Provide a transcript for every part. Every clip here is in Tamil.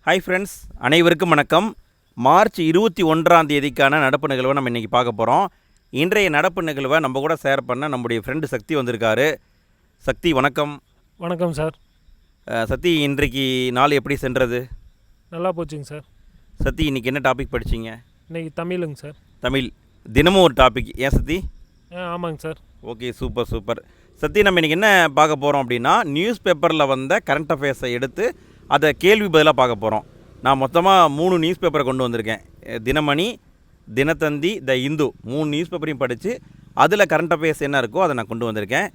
ஹாய் ஃப்ரெண்ட்ஸ், அனைவருக்கும் வணக்கம். மார்ச் 21ஆம் தேதிக்கான நடப்பு நிகழ்வை நம்ம இன்றைக்கி பார்க்க போகிறோம். இன்றைய நடப்பு நிகழ்வை நம்ம கூட ஷேர் பண்ண நம்முடைய ஃப்ரெண்டு சக்தி வந்திருக்காரு. சக்தி வணக்கம். வணக்கம் சார். சக்தி, இன்றைக்கு நாள் எப்படி சென்றது? நல்லா போச்சுங்க சார். சக்தி, இன்றைக்கி என்ன டாபிக் படிச்சிங்க? இன்றைக்கி தமிழுங்க சார். தமிழ் தினமும் ஒரு டாபிக். ஏன் சக்தி? ஆமாங்க sir. Okay, super super. Sakthi, நம்ம இன்றைக்கி என்ன பார்க்க போகிறோம் அப்படின்னா, நியூஸ் பேப்பரில் வந்த கரண்ட் அஃபேர்ஸை எடுத்து அதை கேள்வி பதிலாக பார்க்க போகிறோம். நான் மொத்தமாக 3 நியூஸ் பேப்பரை கொண்டு வந்திருக்கேன். தினமணி, தினத்தந்தி, த இந்து 3 நியூஸ் பேப்பரையும் படித்து அதில் கரண்ட் அஃபேர்ஸ் என்ன இருக்கோ அதை நான் கொண்டு வந்திருக்கேன்.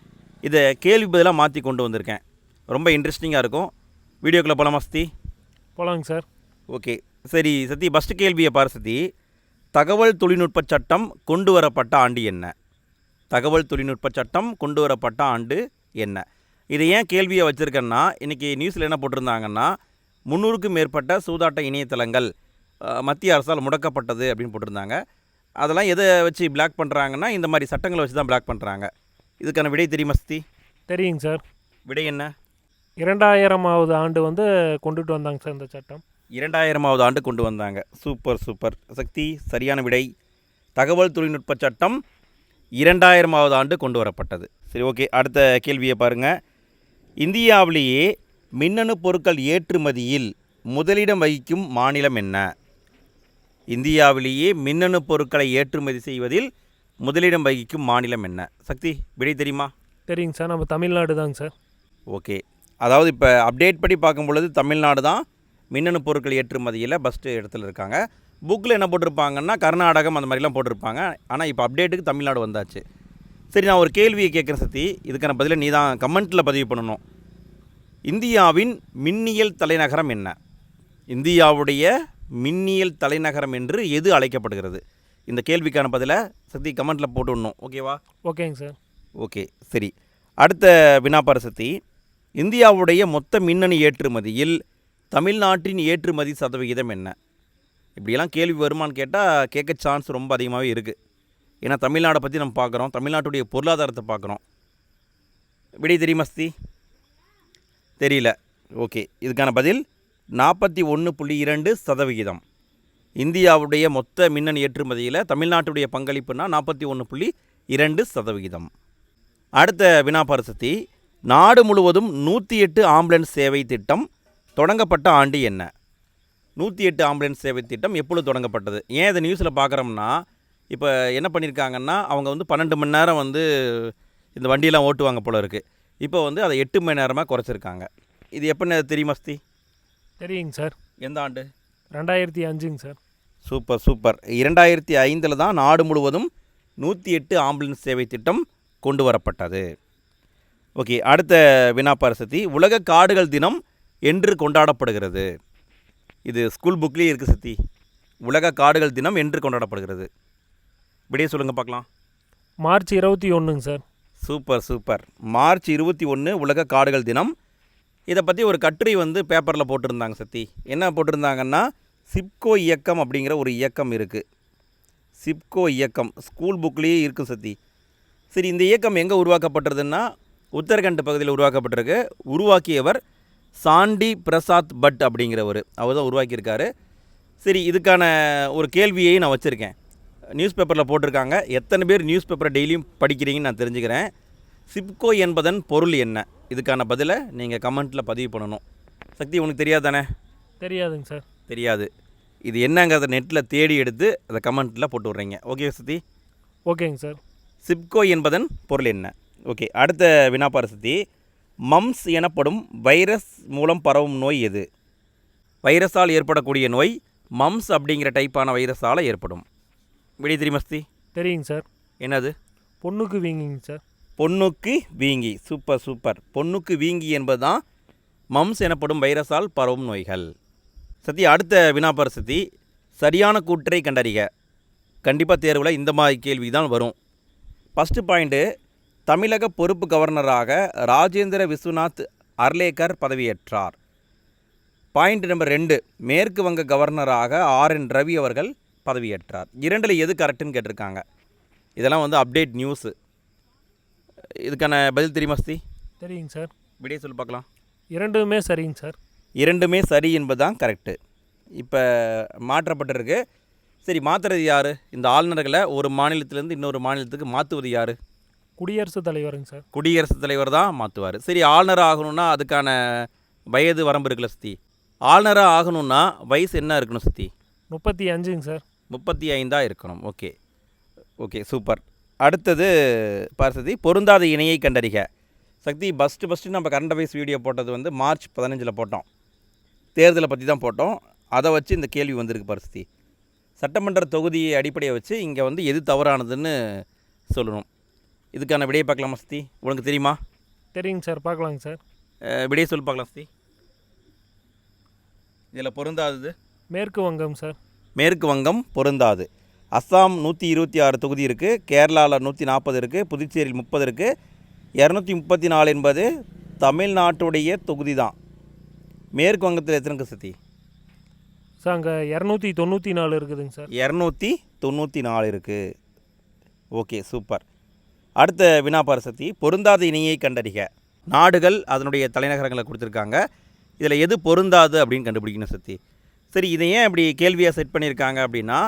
இதை கேள்வி பதிலாக மாற்றி கொண்டு வந்திருக்கேன். ரொம்ப இன்ட்ரெஸ்டிங்காக இருக்கும். வீடியோக்குள்ளே போகலாமா சக்தி? போகலாங்க சார். ஓகே சரி சக்தி, ஃபஸ்ட்டு கேள்வியை பாரு சக்தி. தகவல் தொழில்நுட்ப சட்டம் கொண்டு வரப்பட்ட ஆண்டு என்ன? தகவல் தொழில்நுட்ப சட்டம் கொண்டு வரப்பட்ட ஆண்டு என்ன? இதை ஏன் கேள்வியை வச்சுருக்கேன்னா, இன்றைக்கி நியூஸில் என்ன போட்டிருந்தாங்கன்னா, 300க்கும் மேற்பட்ட சூதாட்ட இணையதளங்கள் மத்திய அரசால் முடக்கப்பட்டது அப்படின்னு போட்டிருந்தாங்க. அதெல்லாம் எதை வச்சு பிளாக் பண்ணுறாங்கன்னா, இந்த மாதிரி சட்டங்களை வச்சு தான் பிளாக் பண்ணுறாங்க. இதுக்கான விடை தெரியுமா சக்தி? தெரியுங்க சார். விடை என்ன? 2000ஆவது ஆண்டு கொண்டுட்டு வந்தாங்க சார் இந்த சட்டம். 2000ஆவது ஆண்டு கொண்டு வந்தாங்க. சூப்பர் சூப்பர் சக்தி, சரியான விடை. தகவல் தொழில்நுட்ப சட்டம் 2000ஆவது ஆண்டு கொண்டு வரப்பட்டது. சரி, ஓகே, அடுத்த கேள்வியை பாருங்கள். இந்தியாவிலேயே மின்னணு பொருட்கள் ஏற்றுமதியில் முதலிடம் வகிக்கும் மாநிலம் என்ன? இந்தியாவிலேயே மின்னணு பொருட்களை ஏற்றுமதி செய்வதில் முதலிடம் வகிக்கும் மாநிலம் என்ன? சக்தி, விடை தெரியுமா? தெரியுங்க சார். நம்ம தமிழ்நாடு தாங்க சார். ஓகே, அதாவது இப்போ அப்டேட் படி பார்க்கும் பொழுது தமிழ்நாடு தான் மின்னணு பொருட்கள் ஏற்றுமதியில் ஃபஸ்ட்டு இடத்துல இருக்காங்க. புக்கில் என்ன போட்டிருப்பாங்கன்னா கர்நாடகம் அந்த மாதிரிலாம் போட்டிருப்பாங்க. ஆனால் இப்போ அப்டேட்டுக்கு தமிழ்நாடு வந்தாச்சு. சரி, நான் ஒரு கேள்வியை கேட்குறேன் சக்தி. இதுக்கான பதிலை நீ தான் கமெண்ட்டில் பதிவு பண்ணணும். இந்தியாவின் மின்னியல் தலைநகரம் என்ன? இந்தியாவுடைய மின்னியல் தலைநகரம் என்று எது அழைக்கப்படுகிறது? இந்த கேள்விக்கான பதிலை சக்தி கமெண்ட்டில் போட்டு விடணும். ஓகேவா? ஓகேங்க சார். ஓகே சரி, அடுத்த வினாப்பார சக்தி. இந்தியாவுடைய மொத்த மின்னணு ஏற்றுமதியில் தமிழ்நாட்டின் ஏற்றுமதி சதவிகிதம் என்ன? இப்படியெல்லாம் கேள்வி வருமானு கேட்டால் கேட்க சான்ஸ் ரொம்ப அதிகமாகவே இருக்குது. ஏன்னா தமிழ்நாடை பற்றி நம்ம பார்க்குறோம், தமிழ்நாட்டுடைய பொருளாதாரத்தை பார்க்குறோம். விடை தெரியுமா சக்தி? தெரியல. ஓகே, இதுக்கான பதில் 41.2%. இந்தியாவுடைய மொத்த மின்னணு ஏற்றுமதியில் தமிழ்நாட்டுடைய பங்களிப்புனா 41.2%. அடுத்த வினாப்பார சக்தி. நாடு முழுவதும் 108 ஆம்புலன்ஸ் சேவை திட்டம் தொடங்கப்பட்ட ஆண்டு என்ன? 108 ஆம்புலன்ஸ் சேவை திட்டம் எப்பொழுது தொடங்கப்பட்டது? ஏன் இதை நியூஸில் பார்க்குறோம்னா, இப்போ என்ன பண்ணியிருக்காங்கன்னா, அவங்க 12 மணி நேரம் இந்த வண்டியெலாம் ஓட்டுவாங்க போல இருக்குது. இப்போ அதை 8 மணி நேரமாக குறைச்சிருக்காங்க. இது எப்போன்னு தெரியுமா சக்தி? தெரியுங்க சார். எந்த ஆண்டு? 2005ங்க சார். Super super. 2005 தான் நாடு முழுவதும் 108 ஆம்புலன்ஸ் சேவை திட்டம் கொண்டு வரப்பட்டது. ஓகே, அடுத்த வினாப்பார சக்தி. உலக காடுகள் தினம் என்று கொண்டாடப்படுகிறது? இது ஸ்கூல் புக்லேயே இருக்குது சக்தி. உலக காடுகள் தினம் என்று கொண்டாடப்படுகிறது. விடையை சொல்லுங்கள் பார்க்கலாம். மார்ச் 21ங்க சார். Super super. மார்ச் 21 உலக காடுகள் தினம். இதை பற்றி ஒரு கட்டுரை பேப்பரில் போட்டிருந்தாங்க சக்தி. என்ன போட்டிருந்தாங்கன்னா, சிப்கோ இயக்கம் அப்படிங்கிற ஒரு இயக்கம் இருக்குது. சிப்கோ இயக்கம் ஸ்கூல் புக்லேயே இருக்குது சக்தி. சரி, இந்த இயக்கம் எங்கே உருவாக்கப்பட்டிருதுன்னா, உத்தரகண்ட் பகுதியில் உருவாக்கப்பட்டிருக்கு. உருவாக்கியவர் சாண்டி பிரசாத் பட் அப்படிங்கிறவர். அவர் தான் உருவாக்கியிருக்காரு. சரி, இதுக்கான ஒரு கேள்வியை நான் வச்சுருக்கேன். நியூஸ் பேப்பரில் போட்டிருக்காங்க. எத்தனை பேர் நியூஸ் பேப்பரை டெய்லியும் படிக்கிறீங்கன்னு நான் தெரிஞ்சுக்கிறேன். சிப்கோ என்பதன் பொருள் என்ன? இதுக்கான பதிலை நீங்கள் கமெண்ட்டில் பதிவு பண்ணணும். சக்தி, உனக்கு தெரியாதானே? தெரியாதுங்க சார். தெரியாது. இது என்னங்கிறத நெட்டில் தேடி எடுத்து அதை கமெண்ட்டில் போட்டு விட்றீங்க. ஓகே சக்தி? ஓகேங்க சார். சிப்கோ என்பதன் பொருள் என்ன? ஓகே, அடுத்த வினாப்பார சக்தி. மம்ஸ் எனப்படும் வைரஸ் மூலம் பரவும் நோய் எது? வைரஸால் ஏற்படக்கூடிய நோய் மம்ஸ் அப்படிங்கிற டைப்பான வைரஸால் ஏற்படும். விடை தெரியுமா சக்தி? தெரியுங்க சார். என்னது? பொண்ணுக்கு வீங்கிங்க சார். பொண்ணுக்கு வீங்கி. Super super. பொண்ணுக்கு வீங்கி என்பது தான் மம்ஸ் எனப்படும் வைரஸால் பரவும் நோய்கள். சக்தி, அடுத்த வினாப்பார சக்தி. சரியான கூற்றை கண்டறிக. கண்டிப்பாக தேர்வில் இந்த மாதிரி கேள்வி தான் வரும். ஃபஸ்ட்டு பாயிண்ட்டு, தமிழக பொறுப்பு கவர்னராக ராஜேந்திர விஸ்வநாத் அர்லேக்கர் பதவியேற்றார். பாயிண்ட் நம்பர் 2, மேற்கு வங்க கவர்னராக RN ரவி அவர்கள் பதவியேற்றார். 2ல் எது கரெக்டுன்னு கேட்டிருக்காங்க. இதெல்லாம் அப்டேட் நியூஸு. இதுக்கான பதில் தெரியுமா சக்தி? தெரியுங்க சார். விடையை சொல்லி பார்க்கலாம். இரண்டுமே சரிங்க சார். இரண்டுமே சரி என்பது தான் கரெக்டு. இப்போ மாற்றப்பட்டிருக்கு. சரி, மாற்றுறது யார்? இந்த ஆளுநர்களை ஒரு மாநிலத்திலேருந்து இன்னொரு மாநிலத்துக்கு மாற்றுவது யார்? குடியரசுத் தலைவருங்க சார். குடியரசுத் தலைவர் தான் மாற்றுவார். சரி, ஆளுநர் ஆகணும்னா அதுக்கான வயது வரம்பு இருக்குல்ல சத்தி? ஆளுநராக ஆகணும்னா வயசு என்ன இருக்கணும் சத்தி? 35ங்க சார். 35 இருக்கணும். Okay okay, super. அடுத்தது பார் சத்தி, பொருந்தாத இணையை கண்டறிக. சக்தி, ஃபஸ்ட்டு நம்ம கரண்ட் அஃபேர்ஸ் வீடியோ போட்டது வந்து மார்ச் 15 போட்டோம். தேர்தலை பற்றி தான் போட்டோம். அதை வச்சு இந்த கேள்வி வந்திருக்கு பார் சத்தி. சட்டமன்ற தொகுதியை அடிப்படையை வச்சு இங்கே வந்து எது தவறானதுன்னு சொல்லணும். இதுக்கான விடையை பார்க்கலாமா சத்தி? உனக்கு தெரியுமா? தெரியுங்க சார், பார்க்கலாங்க சார். விடையை சொல்லி பார்க்கலாம் சத்தி. இதில் பொருந்தாதது மேற்கு வங்கம் சார். மேற்கு வங்கம் பொருந்தாது. அஸ்ஸாம் 126 தொகுதி இருக்குது, கேரளாவில் 140 இருக்குது, புதுச்சேரியில் 30 இருக்குது. 234 என்பது தமிழ்நாட்டுடைய தொகுதி தான். மேற்கு வங்கத்தில் எத்தனை இருக்குது சத்தி? சார் அங்கே 294 இருக்குதுங்க சார். 294 இருக்குது. Okay, super. அடுத்த வினாபார் சத்தி, பொருந்தாத இணையை கண்டறிக. நாடுகள் அதனுடைய தலைநகரங்களை கொடுத்துருக்காங்க. இதில் எது பொருந்தாது அப்படின்னு கண்டுபிடிக்கணும் சத்தி. சரி, இதை ஏன் இப்படி கேள்வியாக செட் பண்ணியிருக்காங்க அப்படின்னா,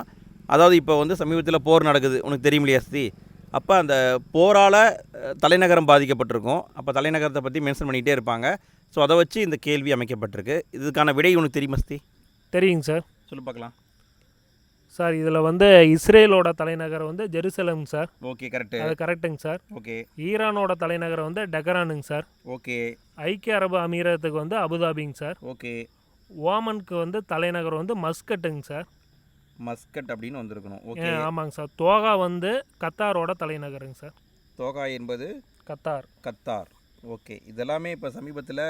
அதாவது இப்போ வந்து சமீபத்தில் போர் நடக்குது, உனக்கு தெரியும் இல்லையா சத்தி? அப்போ அந்த போரால் தலைநகரம் பாதிக்கப்பட்டிருக்கும். அப்போ தலைநகரத்தை பற்றி மென்ஷன் பண்ணிகிட்டே இருப்பாங்க. ஸோ அதை வச்சு இந்த கேள்வி அமைக்கப்பட்டிருக்கு. இதுக்கான விடை உனக்கு தெரியுமா சத்தி? தெரியுங்க சார். சொல்லு பார்க்கலாம். சார் இதில் வந்து இஸ்ரேலோட தலைநகரம் வந்து ஜெருசலம் சார். Okay, correct. அது கரெக்டுங்க சார். ஓகே. ஈரானோட தலைநகரம் வந்து டெஹரானுங்க சார். ஓகே. ஐக்கிய அரபு அமீரகத்துக்கு வந்து அபுதாபிங்க சார். ஓகே. ஓமனுக்கு வந்து தலைநகரம் வந்து மஸ்கட்டுங்க சார். மஸ்கட் அப்படின்னு வந்திருக்கணும். ஓகே, ஆமாங்க சார். தோகா வந்து கத்தாரோட தலைநகருங்க சார். தோகா என்பது கத்தார். ஓகே, இதெல்லாமே இப்போ சமீபத்தில்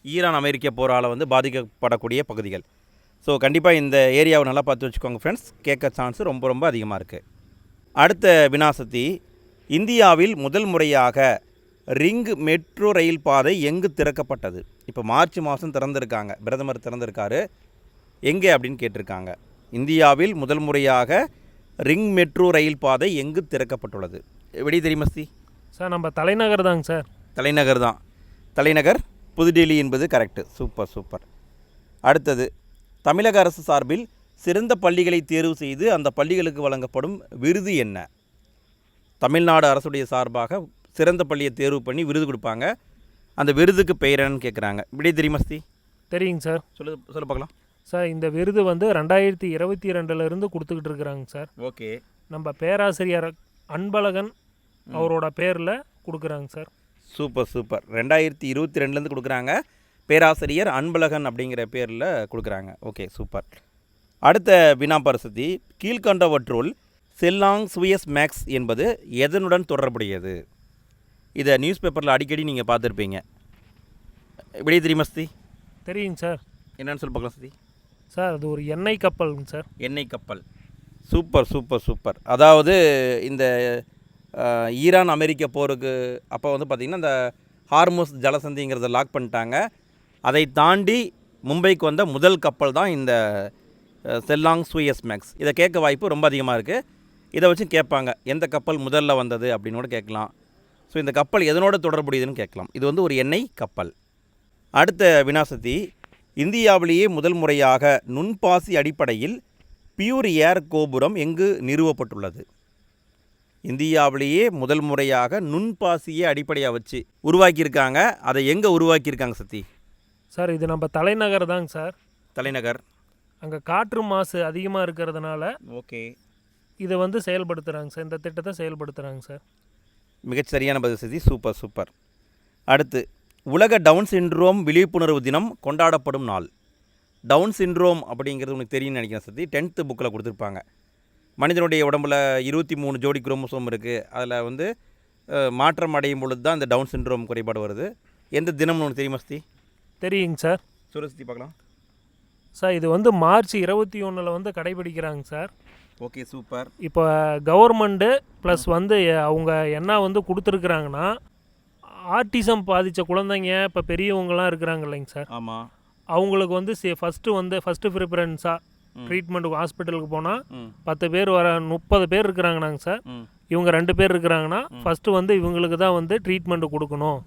ஈரான் அமெரிக்க போரால் வந்து பாதிக்கப்படக்கூடிய பகுதிகள். ஸோ கண்டிப்பாக இந்த ஏரியாவை நல்லா பார்த்து வச்சுக்கோங்க ஃப்ரெண்ட்ஸ். கேட்க சான்ஸ் ரொம்ப ரொம்ப அதிகமாக இருக்குது. அடுத்த வினாசத்தி, இந்தியாவில் முதல் முறையாக ரிங் மெட்ரோ ரயில் பாதை எங்கு திறக்கப்பட்டது? இப்போ மார்ச் மாதம் திறந்திருக்காங்க, பிரதமர் திறந்திருக்காரு. எங்கே அப்படின்னு கேட்டிருக்காங்க. இந்தியாவில் முதல் முறையாக ரிங் மெட்ரோ ரயில் பாதை எங்கு திறக்கப்பட்டுள்ளது? எப்படி தெரியுமா சத்தி? சார் நம்ம தலைநகர் தாங்க சார். தலைநகர் தான். தலைநகர் புதுடெல்லி என்பது கரெக்டு. Super super. அடுத்தது, தமிழக அரசு சார்பில் சிறந்த பள்ளிகளை தேர்வு செய்து அந்த பள்ளிகளுக்கு வழங்கப்படும் விருது என்ன? தமிழ்நாடு அரசுடைய சார்பாக சிறந்த பள்ளியை தேர்வு பண்ணி விருது கொடுப்பாங்க. அந்த விருதுக்கு பெயர் என்னன்னு கேட்குறாங்க. இப்படி தெரியுமா சத்தி? தெரியுங்க சார். சொல்ல பார்க்கலாம். சார் இந்த விருது வந்து 2022 கொடுத்துக்கிட்டு இருக்கிறாங்க சார். ஓகே. நம்ம பேராசிரியர் அன்பழகன் அவரோட பேரில் கொடுக்குறாங்க சார். Super super. 2022 கொடுக்குறாங்க. பேராசிரியர் அன்பழகன் அப்படிங்கிற பேரில் கொடுக்குறாங்க. Okay, super. அடுத்த வினாபார் சத்தி, கீழ்கண்டவற்றுள் செல்லாங் சுயஸ் மேக்ஸ் என்பது எதனுடன் தொடர்புடையது? இதை நியூஸ் பேப்பரில் அடிக்கடி நீங்கள் பார்த்துருப்பீங்க. இப்படி தெரியுமா சத்தி? தெரியுங்க சார். என்னன்னு சொல்லி பார்க்கலாம் சத்தி. சார் அது ஒரு எண்ணெய் கப்பலுங்க சார். எண்ணெய் கப்பல். Super super super. அதாவது இந்த ஈரான் அமெரிக்க போருக்கு அப்போ வந்து பார்த்திங்கன்னா இந்த ஹார்முஸ் ஜலசந்திங்கிறத லாக் பண்ணிட்டாங்க. அதை தாண்டி மும்பைக்கு வந்த முதல் கப்பல் தான் இந்த செல்லாங் சுயஸ் மேக்ஸ். இதை கேட்க வாய்ப்பு ரொம்ப அதிகமாக இருக்குது. இதை வச்சு கேட்பாங்க, எந்த கப்பல் முதல்ல வந்தது அப்படின்னு கூட கேட்கலாம். ஸோ இந்த கப்பல் எதனோட தொடர்புடையதுன்னு கேட்கலாம். இது வந்து ஒரு எண்ணெய் கப்பல். அடுத்த வினாசத்தி, இந்தியாவிலேயே முதல் முறையாக நுண்பாசி அடிப்படையில் பியூர் ஏர் கோபுரம் எங்கு நிறுவப்பட்டுள்ளது? இந்தியாவிலேயே முதல் முறையாக நுண்பாசியை அடிப்படையாக வச்சு உருவாக்கியிருக்காங்க. அதை எங்கே உருவாக்கியிருக்காங்க சத்தி? சார் இது நம்ம தலைநகர் தாங்க சார். தலைநகர். அங்கே காற்று மாசு அதிகமாக இருக்கிறதுனால ஓகே, இதை வந்து செயல்படுத்துகிறாங்க சார். இந்த திட்டத்தை செயல்படுத்துகிறாங்க சார். மிகச்சரியான பதில் சத்தி. Super super. அடுத்து, உலக டவுன் சிண்ட்ரோம் விழிப்புணர்வு தினம் கொண்டாடப்படும் நாள். டவுன் சிண்ட்ரோம் அப்படிங்கிறது உனக்கு தெரியும்னு நினைக்கிறேன் சத்தி. 10th புக்கில் கொடுத்துருப்பாங்க. மனிதனுடைய உடம்புல 23 ஜோடி குரோமோசோம் இருக்குது. அதில் வந்து மாற்றம் அடையும் பொழுது தான் இந்த டவுன் சிண்ட்ரோம் குறைபாடு வருது. எந்த தினம்னு உனக்கு தெரியுமா சத்தி? தெரியுங்க சார். சொல்ல சத்தி பார்க்கலாம். சார் இது வந்து மார்ச் 21 வந்து கடைபிடிக்கிறாங்க சார். Okay, super. இப்போ கவர்மெண்ட்டு ப்ளஸ் வந்து அவங்க என்ன வந்து கொடுத்துருக்குறாங்கன்னா, ஆர்டிசம் பாதித்த குழந்தைங்க இப்போ பெரியவங்களாம் இருக்கிறாங்க இல்லைங்க சார். ஆமாம். அவங்களுக்கு வந்து ஃபஸ்ட்டு ப்ரிஃபரன்ஸாக ட்ரீட்மெண்ட்டுக்கு ஹாஸ்பிட்டலுக்கு போனால் 10 பேர் 30 பேர் இருக்கிறாங்கனாங்க சார். இவங்க 2 பேர் இருக்கிறாங்கன்னா ஃபஸ்ட்டு வந்து இவங்களுக்கு தான் வந்து ட்ரீட்மெண்ட்டு கொடுக்கணும்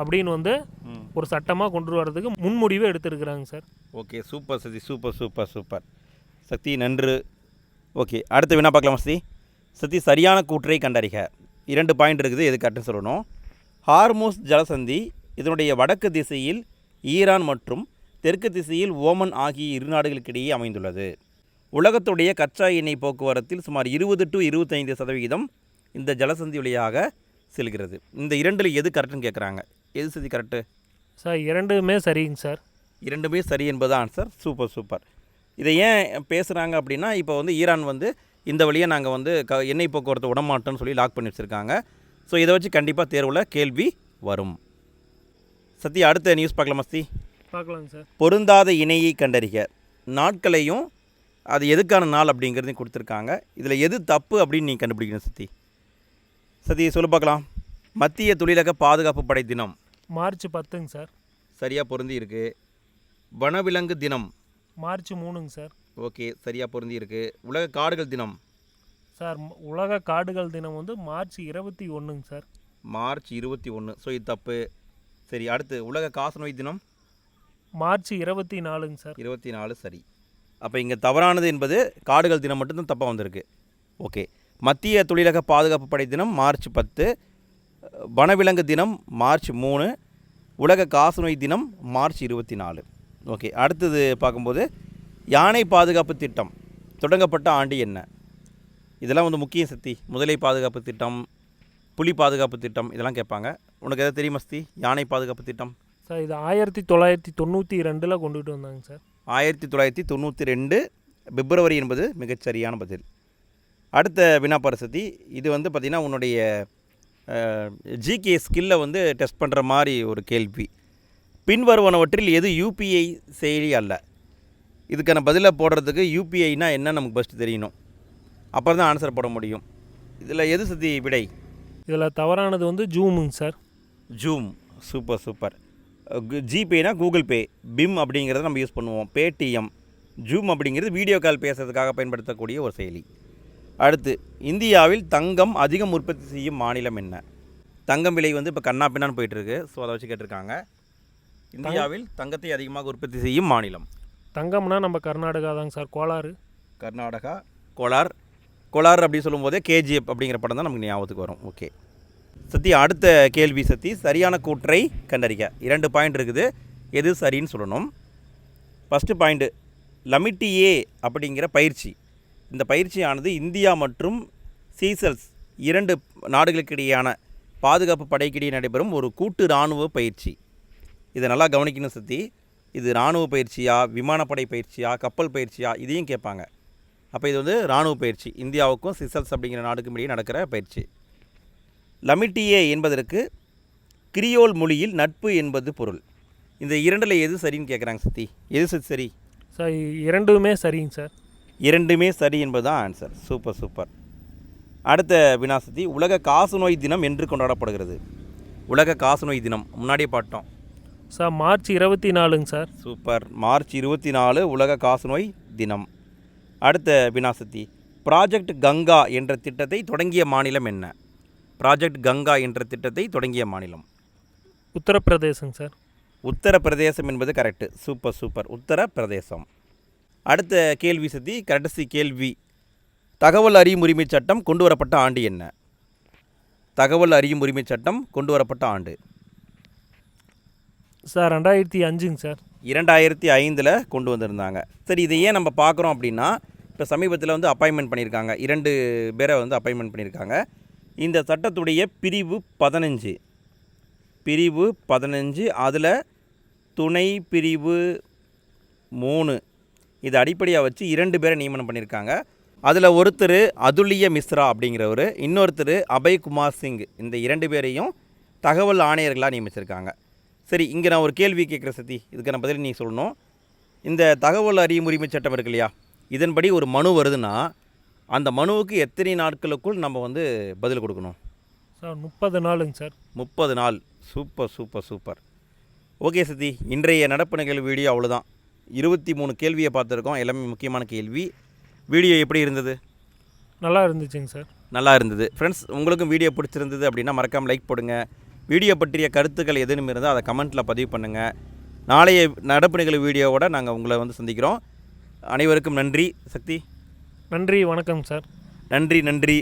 அப்படின்னு வந்து ஒரு சட்டமாக கொண்டு வரதுக்கு முன்முடிவு எடுத்திருக்கிறாங்க சார். ஓகே, சூப்பர் சக்தி, சூப்பர் சூப்பர் சூப்பர் சக்தி, நன்று. ஓகே, அடுத்த வினா பார்க்கலாம் சக்தி. சக்தி, சரியான கூற்றை கண்டறிக. 2 பாயிண்ட் இருக்குது, எது கரெக்டுன்னு சொல்லணும். ஹார்மூஸ் ஜலசந்தி இதனுடைய வடக்கு திசையில் ஈரான் மற்றும் தெற்கு திசையில் ஓமன் ஆகிய இரு நாடுகளுக்கிடையே அமைந்துள்ளது. உலகத்துடைய கச்சா எண்ணெய் போக்குவரத்தில் சுமார் 20 to 25% இந்த ஜலசந்தி வழியாக செல்கிறது. இந்த 2ல் எது கரெக்டுன்னு கேட்குறாங்க. எது சதி கரெக்டு? சார் 2மே சரிங்க சார். 2மே சரி என்பது ஆன்சர். Super super. இதை ஏன் பேசுகிறாங்க அப்படின்னா, இப்போ வந்து ஈரான் வந்து இந்த வழியாக நாங்கள் வந்து எண்ணெய் போக்குவரத்து விடமாட்டோன்னு சொல்லி லாக் பண்ணி வச்சுருக்காங்க. ஸோ இதை வச்சு கண்டிப்பாக தேர்வில் கேள்வி வரும். சத்தி, அடுத்த நியூஸ் பார்க்கலாமா சத்தி? பார்க்கலாங்க சார். பொருந்தாத இணையை கண்டறிக. நாட்களையும் அது எதுக்கான நாள் அப்படிங்கிறதையும் கொடுத்துருக்காங்க. இதில் எது தப்பு அப்படின்னு நீங்கள் கண்டுபிடிக்கணும் சத்தி. சத்தி சொல்ல பார்க்கலாம். மத்திய தொழிலக பாதுகாப்பு படை தினம் மார்ச் 10ங்க சார். சரியாக பொருந்தி இருக்குது. வனவிலங்கு தினம் மார்ச் 3ங்க சார். ஓகே, சரியாக பொருந்தி இருக்குது. உலக காடுகள் தினம் சார் உலக காடுகள் தினம் வந்து மார்ச் 21ங்க சார். மார்ச் 21. ஸோ இது தப்பு. சரி, அடுத்து உலக காசநோய் தினம் மார்ச் 24ங்க சார். 24 சரி. அப்போ இங்கே தவறானது என்பது காடுகள் தினம் மட்டும்தான் தப்பாக வந்திருக்கு. ஓகே, மத்திய தொழிலக பாதுகாப்பு படை தினம் மார்ச் 10, வனவிலங்கு தினம் மார்ச் 3, உலக காசநோய் தினம் மார்ச் 24. ஓகே, அடுத்தது பார்க்கும்போது யானை பாதுகாப்பு திட்டம் தொடங்கப்பட்ட ஆண்டு என்ன? இதெல்லாம் வந்து முக்கிய சக்தி. முதலை பாதுகாப்பு திட்டம், புலி பாதுகாப்பு திட்டம், இதெல்லாம் கேட்பாங்க. உனக்கு எதாவது தெரியுமா சக்தி? யானை பாதுகாப்பு திட்டம் சார் இது 1992 கொண்டுகிட்டு வந்தாங்க சார். 1992 பிப்ரவரி என்பது மிகச்சரியான பதில். அடுத்த வினா பரிசத்தி, இது வந்து பார்த்திங்கன்னா உன்னுடைய ஜிகே ஸ்கில்லை வந்து டெஸ்ட் பண்ணுற மாதிரி ஒரு கேள்வி. பின்வருவனவற்றில் எது யூபிஐ செயலி அல்ல? இதுக்கான பதிலை போடுறதுக்கு யூபிஐனா என்ன நமக்கு ஃபஸ்ட்டு தெரியணும், அப்புறம் தான் ஆன்சர் போட முடியும். இதில் எது சத்தி விடை? இதில் தவறானது வந்து ஜூமுங்க சார். ஜூம். Super super. ஜிபேனா கூகுள் பே, பிம் அப்படிங்கிறத நம்ம யூஸ் பண்ணுவோம். பேடிஎம். ஜூம் அப்படிங்கிறது வீடியோ கால் பேசுறதுக்காக பயன்படுத்தக்கூடிய ஒரு செயலி. அடுத்து, இந்தியாவில் தங்கம் அதிகம் உற்பத்தி செய்யும் மாநிலம் என்ன? தங்கம் விலை வந்து இப்போ கண்ணா பின்னான்னு போயிட்டுருக்கு. ஸோ அதை வச்சு கேட்டிருக்காங்க. இந்தியாவில் தங்கத்தை அதிகமாக உற்பத்தி செய்யும் மாநிலம். தங்கம்னா நம்ம கர்நாடகா தாங்க சார். கோலாறு. கர்நாடகா. கோலார் அப்படி சொல்லும்போதே கேஜிஎஃப் அப்படிங்கிற படம் தான் நமக்கு ஞாபகத்துக்கு வரும். ஓகே சத்தி, அடுத்த கேள்வி சத்தி, சரியான கூற்றை கண்டறிக. 2 பாயிண்ட் இருக்குது, எது சரின்னு சொல்லணும். ஃபஸ்ட்டு பாயிண்ட்டு, லமிட்டியே அப்படிங்கிற பயிற்சி. இந்த பயிற்சியானது இந்தியா மற்றும் சீசல்ஸ் 2 நாடுகளுக்கிடையான பாதுகாப்பு படைக்கிடையே நடைபெறும் ஒரு கூட்டு இராணுவ பயிற்சி. இதை நல்லா கவனிக்கணும் சத்தி. இது இராணுவ பயிற்சியா, விமானப்படை பயிற்சியா, கப்பல் பயிற்சியா, இதையும் கேட்பாங்க. அப்போ இது வந்து இராணுவ பயிற்சி, இந்தியாவுக்கும் சிசல்ஸ் அப்படிங்கிற நாடுக்கும் இடையே நடக்கிற பயிற்சி. லமிட்டியே என்பதற்கு கிரியோல் மொழியில் நட்பு என்பது பொருள். இந்த 2ல் எது சரின்னு கேட்குறாங்க சத்தி. எது சரி? சார் 2மே சரிங்க சார். 2மே சரி என்பது தான் ஆன்சர். Super super. அடுத்த வினா சத்தி, உலக காசநோய் தினம் என்று கொண்டாடப்படுகிறது? உலக காசநோய் தினம் முன்னாடியே பாட்டோம் சார். மார்ச் 24ங்க சார். சூப்பர். மார்ச் 24 உலக காசநோய் தினம். அடுத்த வினா சத்தி, ப்ராஜெக்ட் கங்கா என்ற திட்டத்தை தொடங்கிய மாநிலம் என்ன? ப்ராஜெக்ட் கங்கா என்ற திட்டத்தை தொடங்கிய மாநிலம் உத்தரப்பிரதேசங்க சார். உத்தரப்பிரதேசம் என்பது கரெக்டு. Super super, Uttar Pradesh. அடுத்த கேள்வி சத்தி, கடைசி கேள்வி. தகவல் அறியும் உரிமை சட்டம் கொண்டு வரப்பட்ட ஆண்டு என்ன? தகவல் அறியும் உரிமை சட்டம் கொண்டு வரப்பட்ட ஆண்டு சார் 2005ங்க சார். 2005 கொண்டு வந்திருந்தாங்க. சரி, இதை ஏன் நம்ம பார்க்குறோம் அப்படின்னா, இப்போ சமீபத்தில் வந்து அப்பாயின்மெண்ட் பண்ணியிருக்காங்க. 2 பேரை வந்து அப்பாயின்மெண்ட் பண்ணியிருக்காங்க. இந்த சட்டத்துடைய பிரிவு 15 அதில் துணை பிரிவு 3 இதை அடிப்படையாக வச்சு 2 பேரை நியமனம் பண்ணியிருக்காங்க. அதில் ஒருத்தர் அதுல்ய மிஸ்ரா அப்படிங்கிறவர், இன்னொருத்தர் அபய்குமார் சிங். இந்த 2 பேரையும் தகவல் ஆணையர்களாக நியமிச்சிருக்காங்க. சரி, இங்கே நான் ஒரு கேள்வி கேட்குறேன் சத்தி, இதுக்கான பதில் நீங்கள் சொல்லணும். இந்த தகவல் அறியும் உரிமை சட்டம் இருக்கு இல்லையா, இதன்படி ஒரு மனு வருதுன்னா அந்த மனுவுக்கு எத்தனை நாட்களுக்குள் நம்ம வந்து பதில் கொடுக்கணும்? சார் 30 நாளுங்க சார். 30 நாள். Super super super. ஓகே சத்தி, இன்றைய நடப்பு நிகழ்வு வீடியோ அவ்வளோதான். 23 கேள்வியை பார்த்துருக்கோம், எல்லாமே முக்கியமான கேள்வி. வீடியோ எப்படி இருந்தது? நல்லா இருந்துச்சுங்க சார். நல்லா இருந்தது. ஃப்ரெண்ட்ஸ், உங்களுக்கும் வீடியோ பிடிச்சிருந்தது அப்படின்னா மறக்காமல் லைக் போடுங்க, வீடியோ பற்றிய கருத்துக்கள் எதுவும் இருந்தால் அதை கமெண்ட்டில் பதிவு பண்ணுங்கள். நாளைய நடப்பு நிகழ்வு வீடியோவோட நாங்கள் உங்களை வந்து சந்திக்கிறோம். அனைவருக்கும் நன்றி. சக்தி, நன்றி, வணக்கம் சார். நன்றி.